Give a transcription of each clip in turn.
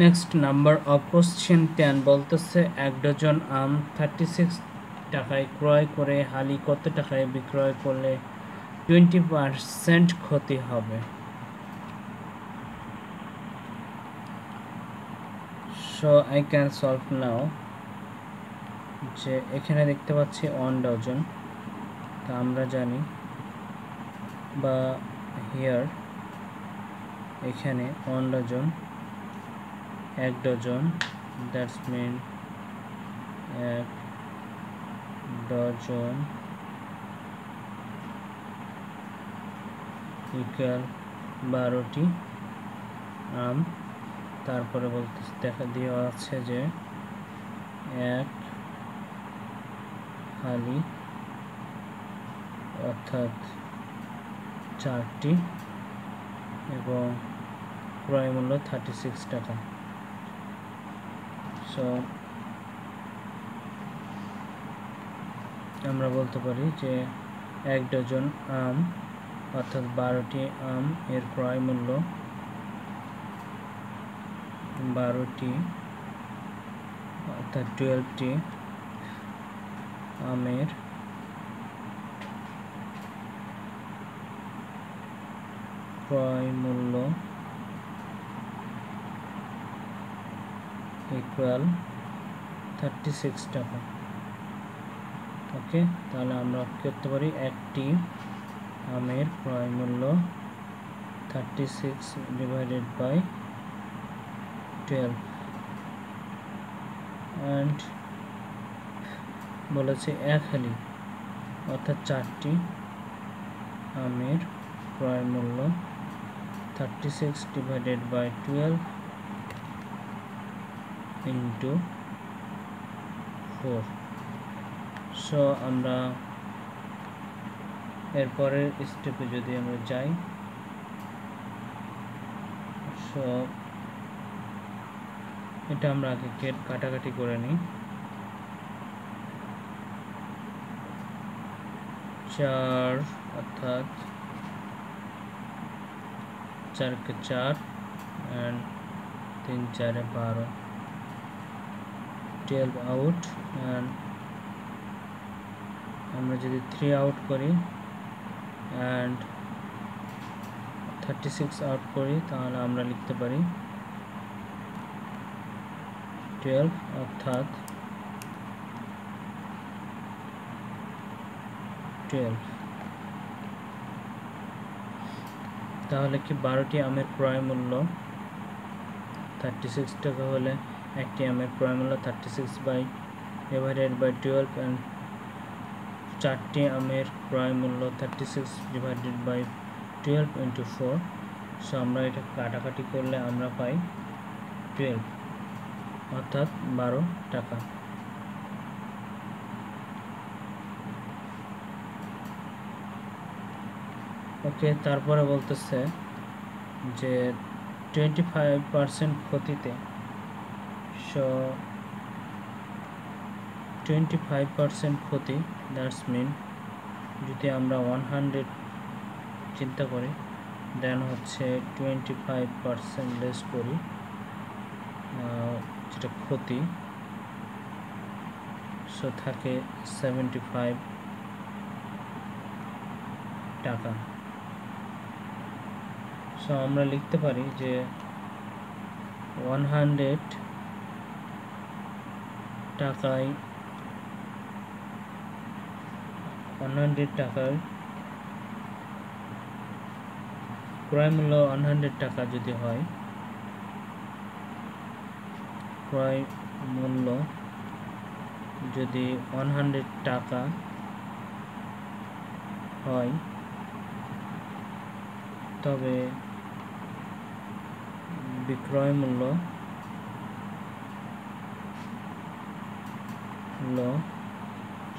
Next number of question 10 বলতেছে 1 dozen আম 36 টাকায় ক্রয় করে হালি কত টাকায় বিক্রয় করলে 20% ক্ষতি হবে। সো আই ক্যান সলভ নাও। যে এখানে দেখতে পাচ্ছি 1 ডজন, তা আমরা জানি বা হিয়ার এখানে 1 dozen 1 dozen that's mean 1 dozen equal 12টি আম। তারপরে বলতে দেখা দেওয়া আছে যে 1 হালি অর্থাৎ 4টি এবং ক্রয় মূল্য 36 টাকা। সো আমরা বলতে পারি যে 1 ডজন আম অর্থাৎ 12টি আম এর ক্রয় মূল্য 12টি অর্থাৎ 12টি আমের ক্রয় মূল্য ইকুয়াল 36 টাকা। ওকে, তাহলে আমরা করতে পারি একটি আমের ক্রয় মূল্য 36 ডিভাইডেড বাই 12 অ্যান্ড বলেছে 1 হালি অর্থাৎ 4টি আমের ক্রয় মূল্য 36 ডিভাইডেড বাই 12 ইন্টু 4। সো আমরা এরপরের স্টেপে যদি আমরা যাই, সো এটা আমরা আগে কাটাকাটি করে নিই। 4 অর্থাৎ 4 কে 4 and 3 4 12 12 আউট and আমরা যদি 3 আউট করি and 36 আউট করি তাহলে আমরা লিখতে পারি 12 অর্থাৎ 12। তাহলে কি 12টি আমের ক্রয় মূল্য 36 টাকা হলে একটি আমের ক্রয় মূল্য 36 বাই ডিভাইডেড বাই 12 and 4টি আমের ক্রয় মূল্য 36 ডিভাইডেড বাই 12 ইন্টু 4। সো আমরা এটা কাটাকাটি করলে আমরা পাই 12 অর্থাৎ 12 টাকা। ওকে, তারপরে বলতেছে যে 25% ক্ষতিতে। সো 25% ক্ষতি দ্যাটস মিন যদি আমরা 100 চিন্তা করি দেন হচ্ছে 25% লেস করি যেটা ক্ষতি, সো থাকে 75 টাকা। সো আমরা লিখতে পারি যে 100 টাকায় 100 টাকার ক্রয় মূল্য 100 টাকা যদি হয়, ক্রয় মূল্য যদি 100 টাকা হয় তবে বিক্রয় মূল্য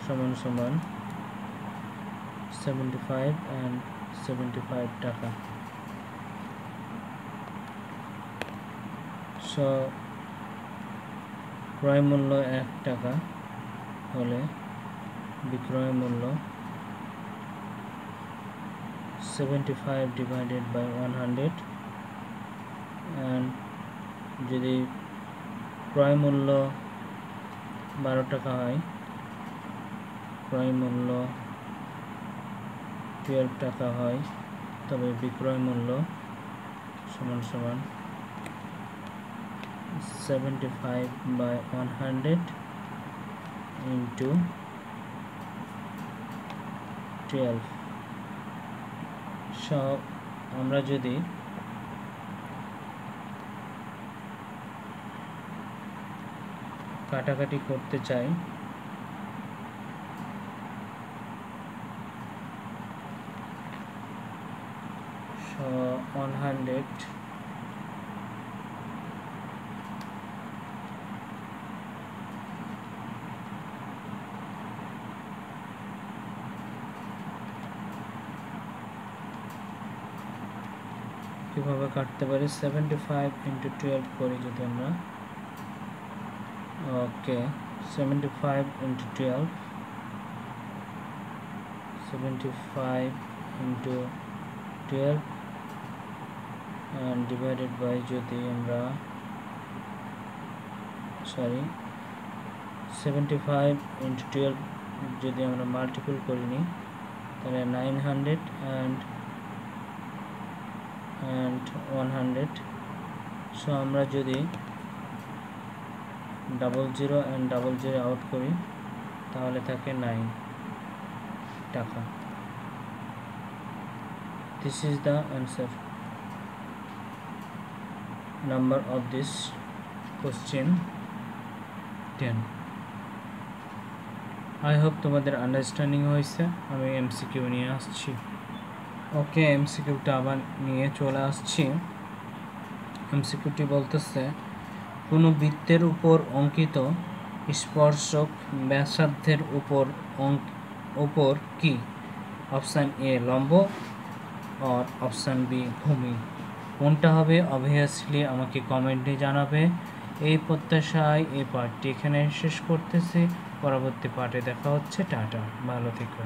সমান সমান 75 and 75 টাকা। সো ক্রয় মূল্য 1 টাকা হলে বিক্রয় মূল্য 75 divided by 100 and যদি ক্রয় মূল্য 12 টাকা হয়, ক্রয় মূল্য 12 টাকা হয়, তবে বিক্রয় মূল্য সমান সমান 75/100 into 12। সব আমরা যদি কাটাকাটি করতে চাই, 100 কিভাবে কাটতে পারি, 75 into 12 করি যদি আমরা, ওকে 75 into 12, 75 into 12 and divided by যদি আমরা 75 into 12 যদি আমরা মাল্টিপল করিনি তাহলে 900 and 100। সো আমরা যদি 00 and 00 আউট করি তাহলে থাকে 9 টাকা। This is the answer number of this question 10. I hope তোমাদের আন্ডারস্ট্যান্ডিং হয়েছে। আমি এমসিকিউ নিয়ে আসছি। ওকে, এমসিকিউটা আবার নিয়ে চলে আসছি। এমসিকিউটি বলতেছে, কোনো বৃত্তের উপর অঙ্কিত স্পর্শক ব্যাসার্ধের উপর কি? অপশান এ লম্ব আর অপশান বি ভূমি। কোনটা হবে অবভিয়াসলি আমাকে কমেন্টে জানাবে। এই প্রত্যাশায় এই পার্টটি এখানে শেষ করতেছি। পরবর্তী পার্টে দেখা হচ্ছে। টাটা, ভালো থেকো।